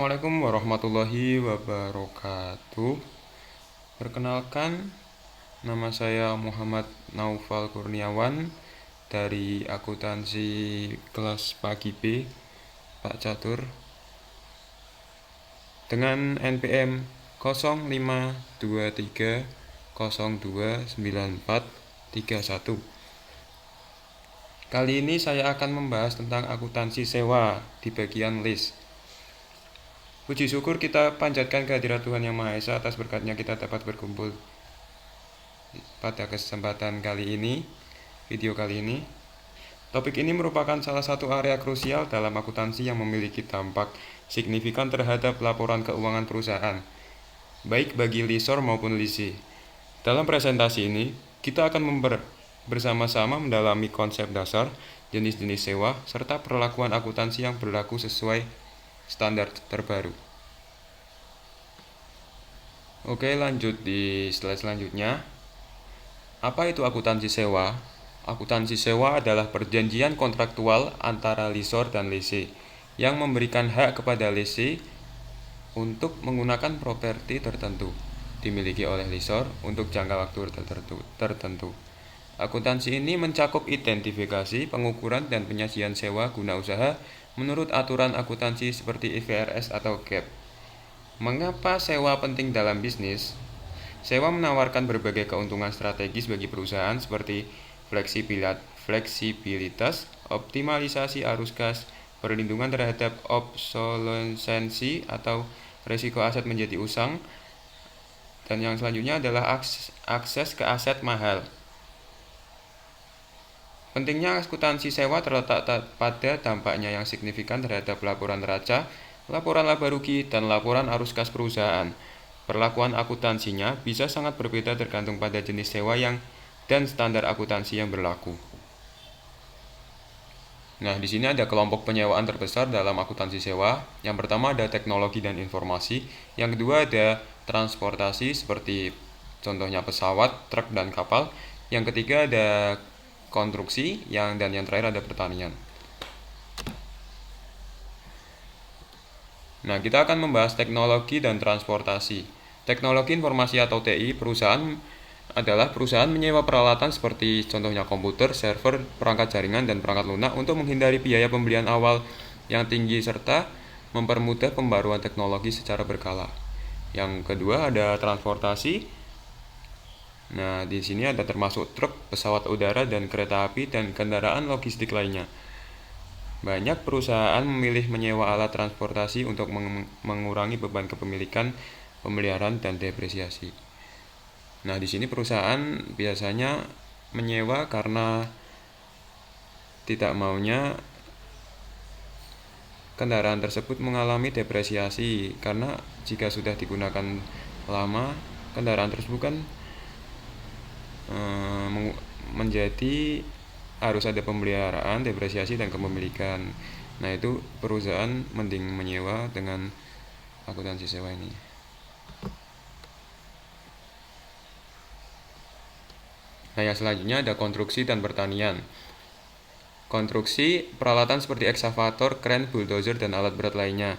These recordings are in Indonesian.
Assalamualaikum warahmatullahi wabarakatuh. Perkenalkan, nama saya Muhammad Naufal Kurniawan dari akuntansi kelas pagi B, Pak Catur, dengan NPM 0523029431. Kali ini saya akan membahas tentang akuntansi sewa di bagian list. Puji syukur kita panjatkan kehadirat Tuhan Yang Maha Esa atas berkatnya kita dapat berkumpul pada kesempatan kali ini, video kali ini. Topik ini merupakan salah satu area krusial dalam akuntansi yang memiliki dampak signifikan terhadap laporan keuangan perusahaan, baik bagi lessor maupun lessee. Dalam presentasi ini, kita akan bersama-sama mendalami konsep dasar, jenis-jenis sewa, serta perlakuan akuntansi yang berlaku sesuai standar terbaru. Oke, lanjut di slide selanjutnya. Apa itu akuntansi sewa? Akuntansi sewa adalah perjanjian kontraktual antara lessor dan lessee yang memberikan hak kepada lessee untuk menggunakan properti tertentu dimiliki oleh lessor untuk jangka waktu tertentu. Akuntansi ini mencakup identifikasi, pengukuran, dan penyajian sewa guna usaha menurut aturan akuntansi seperti IFRS atau GAAP. Mengapa sewa penting dalam bisnis? Sewa menawarkan berbagai keuntungan strategis bagi perusahaan seperti fleksibilitas, optimalisasi arus kas, perlindungan terhadap obsolescensi atau risiko aset menjadi usang, dan yang selanjutnya adalah akses ke aset mahal. Pentingnya akuntansi sewa terletak pada dampaknya yang signifikan terhadap laporan neraca, laporan laba rugi, dan laporan arus kas perusahaan. Perlakuan akuntansinya bisa sangat berbeda tergantung pada jenis sewa dan standar akuntansi yang berlaku. Nah, di sini ada kelompok penyewaan terbesar dalam akuntansi sewa. Yang pertama ada teknologi dan informasi. Yang kedua ada transportasi seperti contohnya pesawat, truk, dan kapal. Yang ketiga ada konstruksi, dan yang terakhir ada pertanian. Nah, kita akan membahas teknologi dan transportasi. Teknologi informasi atau TI adalah perusahaan menyewa peralatan seperti contohnya komputer, server, perangkat jaringan, dan perangkat lunak untuk menghindari biaya pembelian awal yang tinggi serta mempermudah pembaruan teknologi secara berkala. Yang kedua ada transportasi. Nah, di sini ada termasuk truk, pesawat udara, dan kereta api, dan kendaraan logistik lainnya. Banyak perusahaan memilih menyewa alat transportasi untuk mengurangi beban kepemilikan, pemeliharaan, dan depresiasi. Nah, di sini perusahaan biasanya menyewa karena tidak maunya kendaraan tersebut mengalami depresiasi, karena jika sudah digunakan lama, kendaraan tersebut kan menjadi harus ada pemeliharaan, depresiasi, dan kepemilikan. Nah, itu perusahaan mending menyewa dengan akuntansi sewa ini. Nah, yang selanjutnya ada konstruksi dan pertanian. Konstruksi, peralatan seperti ekskavator, kren, bulldozer, dan alat berat lainnya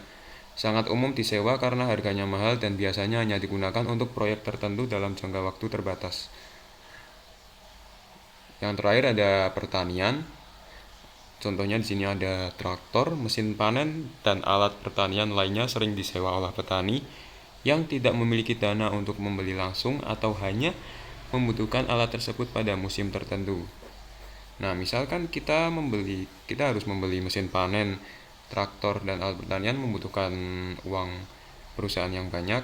sangat umum disewa karena harganya mahal dan biasanya hanya digunakan untuk proyek tertentu dalam jangka waktu terbatas. Yang terakhir ada pertanian. Contohnya di sini ada traktor, mesin panen, dan alat pertanian lainnya sering disewa oleh petani yang tidak memiliki dana untuk membeli langsung atau hanya membutuhkan alat tersebut pada musim tertentu. Nah, misalkan kita harus membeli mesin panen, traktor, dan alat pertanian membutuhkan uang perusahaan yang banyak.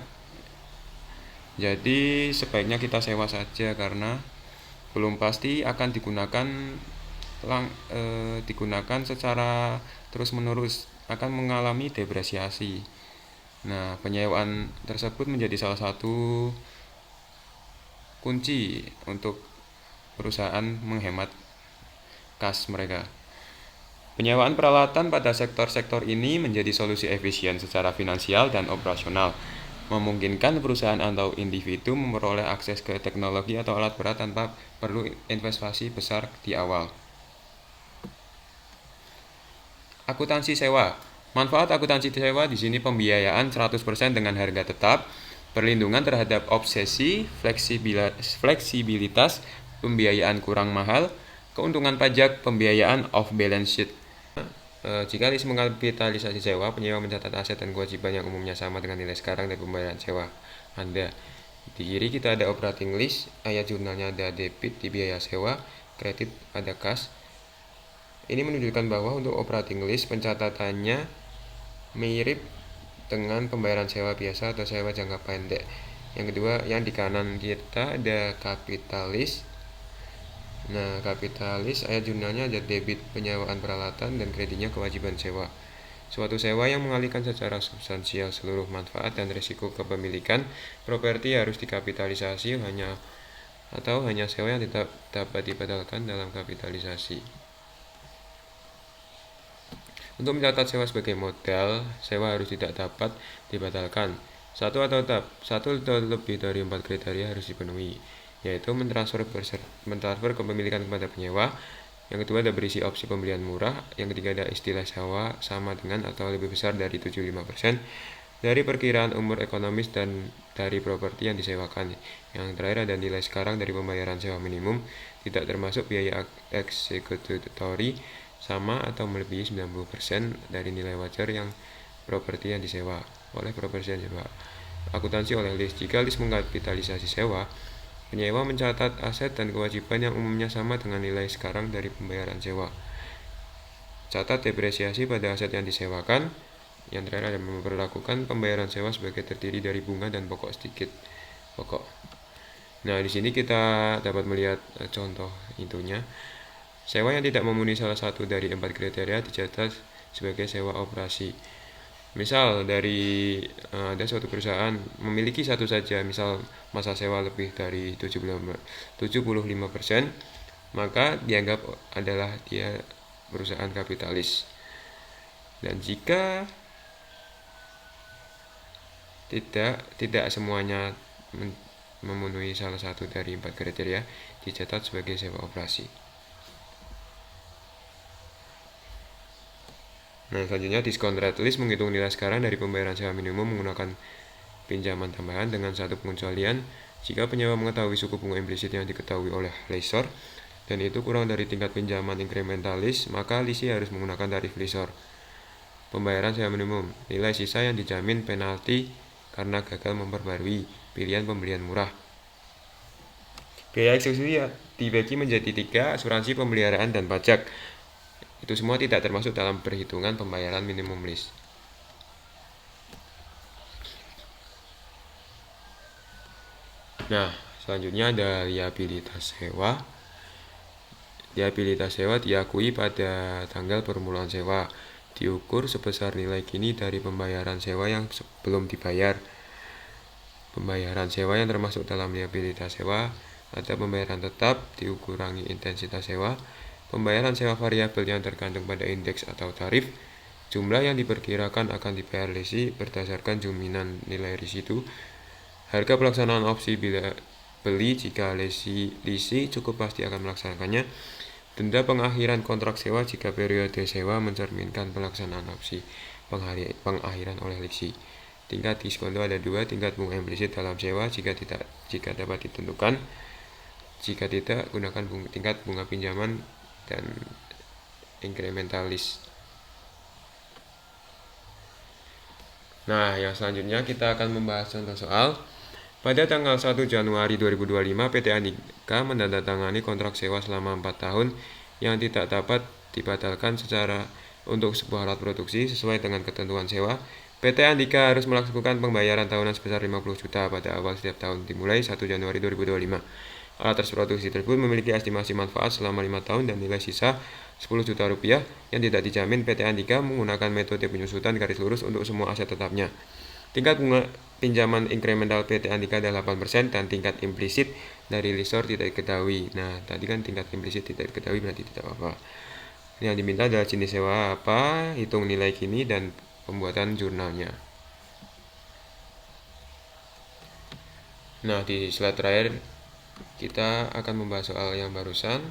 Jadi sebaiknya kita sewa saja karena belum pasti akan digunakan secara terus-menerus, akan mengalami depresiasi. Nah, penyewaan tersebut menjadi salah satu kunci untuk perusahaan menghemat kas mereka. Penyewaan peralatan pada sektor-sektor ini menjadi solusi efisien secara finansial dan operasional, memungkinkan perusahaan atau individu memperoleh akses ke teknologi atau alat berat tanpa perlu investasi besar di awal. Akuntansi sewa Manfaat akuntansi sewa di sini pembiayaan 100% dengan harga tetap, perlindungan terhadap obsesi, fleksibilitas, pembiayaan kurang mahal, keuntungan pajak, pembiayaan off balance sheet. Jika list mengkapitalisasi sewa, penyewa mencatat aset dan kewajiban yang umumnya sama dengan nilai sekarang dari pembayaran sewa Anda. Di kiri kita ada operating list, ayat jurnalnya ada debit di biaya sewa, kredit ada kas. Ini menunjukkan bahwa untuk operating list pencatatannya mirip dengan pembayaran sewa biasa atau sewa jangka pendek. Yang kedua, yang di kanan kita ada kapitalis. Nah, kapitalis ayat jurnalnya ada debit penyewaan peralatan dan kreditnya kewajiban sewa. Suatu sewa yang mengalihkan secara substansial seluruh manfaat dan risiko kepemilikan properti harus dikapitalisasi hanya sewa yang tidak dapat dibatalkan dalam kapitalisasi. Untuk mencatat sewa sebagai modal, sewa harus tidak dapat dibatalkan. Satu atau lebih dari 4 kriteria harus dipenuhi, yaitu mentransfer kepemilikan kepada penyewa. Yang kedua ada berisi opsi pembelian murah. Yang ketiga ada istilah sewa sama dengan atau lebih besar dari 75% dari perkiraan umur ekonomis dan dari properti yang disewakan. Yang terakhir ada nilai sekarang dari pembayaran sewa minimum, tidak termasuk biaya eksekutori, sama atau melebihi 90% dari nilai wajar yang properti yang disewa oleh properti yang disewa. Akuntansi oleh list. Jika list mengkapitalisasi sewa, penyewa mencatat aset dan kewajiban yang umumnya sama dengan nilai sekarang dari pembayaran sewa. Catat depresiasi pada aset yang disewakan. Yang terakhir ada memperlakukan pembayaran sewa sebagai terdiri dari bunga dan pokok sedikit pokok. Nah, di sini kita dapat melihat contoh intinya. Sewa yang tidak memenuhi salah satu dari 4 kriteria dicatat sebagai sewa operasi. Misal dari ada suatu perusahaan memiliki satu saja, misal masa sewa lebih dari 75%, maka dianggap adalah dia perusahaan kapitalis. Dan jika tidak semuanya memenuhi salah satu dari 4 kriteria, dicatat sebagai sewa operasi. Nah, selanjutnya diskon rate list menghitung nilai sekarang dari pembayaran sewa minimum menggunakan pinjaman tambahan dengan satu pengecualian. Jika penyewa mengetahui suku bunga implisit yang diketahui oleh lessor dan itu kurang dari tingkat pinjaman inkrementalis, maka lisi harus menggunakan tarif lessor. Pembayaran sewa minimum, nilai sisa yang dijamin penalti karena gagal memperbarui, pilihan pembelian murah. Biaya eksekusi dibagi menjadi 3, asuransi, pemeliharaan, dan pajak. Itu semua tidak termasuk dalam perhitungan pembayaran minimum list. Nah, selanjutnya ada liabilitas sewa. Liabilitas sewa diakui pada tanggal permulaan sewa, diukur sebesar nilai kini dari pembayaran sewa yang belum dibayar. Pembayaran sewa yang termasuk dalam liabilitas sewa ada pembayaran tetap dikurangi intensitas sewa, pembayaran sewa variabel yang tergantung pada indeks atau tarif, jumlah yang diperkirakan akan dibayar lisi berdasarkan jaminan nilai residu, harga pelaksanaan opsi bila beli jika lisi cukup pasti akan melaksanakannya, denda pengakhiran kontrak sewa jika periode sewa mencerminkan pelaksanaan opsi pengakhiran oleh lisi. Tingkat diskontol ada 2, tingkat bunga implisit dalam sewa jika dapat ditentukan. Jika tidak, gunakan tingkat bunga pinjaman dan inkrementalis. Nah, yang selanjutnya kita akan membahas contoh soal. Pada tanggal 1 Januari 2025, PT Andika menandatangani kontrak sewa selama 4 tahun yang tidak dapat dibatalkan secara untuk sebuah alat produksi sesuai dengan ketentuan sewa. PT Andika harus melakukan pembayaran tahunan sebesar 50 juta pada awal setiap tahun dimulai 1 Januari 2025. Alat produksi tersebut memiliki estimasi manfaat selama 5 tahun dan nilai sisa 10 juta rupiah yang tidak dijamin. PT Andika menggunakan metode penyusutan garis lurus untuk semua aset tetapnya. Tingkat bunga pinjaman inkremental PT Andika adalah 8% dan tingkat implisit dari lessor tidak diketahui. Nah, tadi kan tingkat implisit tidak diketahui berarti tidak apa-apa. Yang diminta adalah jenis sewa apa, hitung nilai kini, dan pembuatan jurnalnya. Nah, di slide terakhir kita akan membahas soal yang barusan.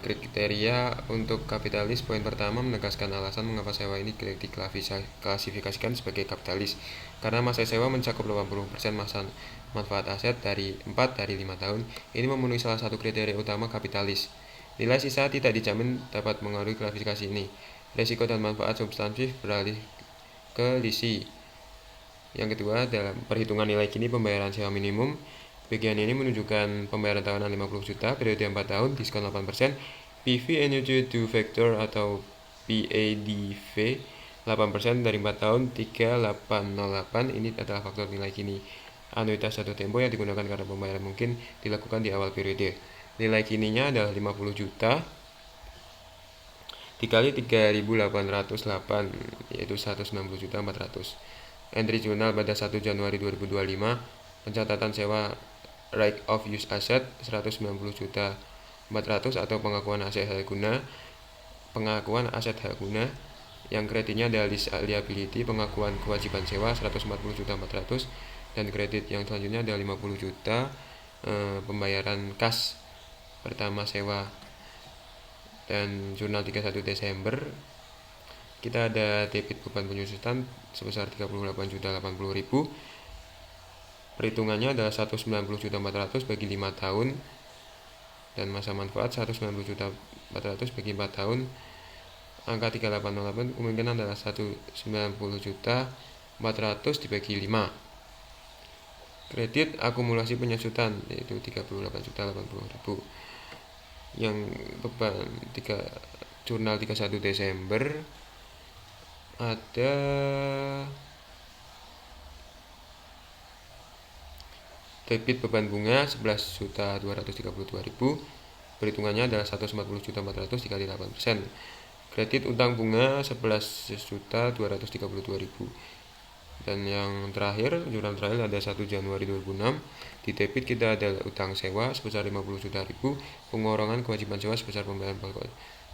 Kriteria untuk kapitalis. Poin pertama menegaskan alasan mengapa sewa ini diklasifikasikan sebagai kapitalis. Karena masa sewa mencakup 80% masa manfaat aset dari 4 dari 5 tahun. Ini memenuhi salah satu kriteria utama kapitalis. Nilai sisa tidak dijamin dapat mengaruhi klasifikasi ini. Risiko dan manfaat substantif beralih ke lisi. Yang kedua, dalam perhitungan nilai kini pembayaran sewa minimum. Bagian ini menunjukkan pembayaran tahunan 50 juta, periode 4 tahun, diskon 8%, PV Energy Do Factor atau PADV 8% dari 4 tahun 3808. Ini adalah faktor nilai kini. Anuitas jatuh tempo yang digunakan karena pembayaran mungkin dilakukan di awal periode. Nilai kininya adalah 50 juta dikali 3.808, yaitu 190.400. Entry jurnal pada 1 Januari 2025, pencatatan sewa right of use asset 190.400 atau pengakuan aset hak guna, yang kreditnya adalah lease liability, pengakuan kewajiban sewa 140.400, dan kredit yang selanjutnya adalah 50 juta pembayaran kas pertama sewa. Dan jurnal 31 Desember kita ada debit beban penyusutan sebesar 38.080.000. Perhitungannya adalah 190.400 bagi 5 tahun dan masa manfaat 190.400 bagi 4 tahun. Angka 3808 kemungkinan adalah 190.400 dibagi 5. Kredit akumulasi penyusutan yaitu 38.080.000. Yang beban jurnal 31 Desember ada debit beban bunga 11.232.000, perhitungannya adalah 140.400 dikali 8%. Kredit utang bunga 11.232.000. Dan yang terakhir, jurnal terakhir ada 1 Januari 2006. Di debit kita ada utang sewa sebesar 50 juta ribu, pengurangan kewajiban sewa sebesar pembayaran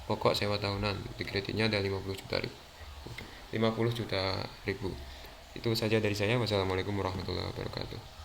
pokok sewa tahunan. Di kreditnya ada 50 juta ribu. Itu saja dari saya. Wassalamualaikum warahmatullahi wabarakatuh.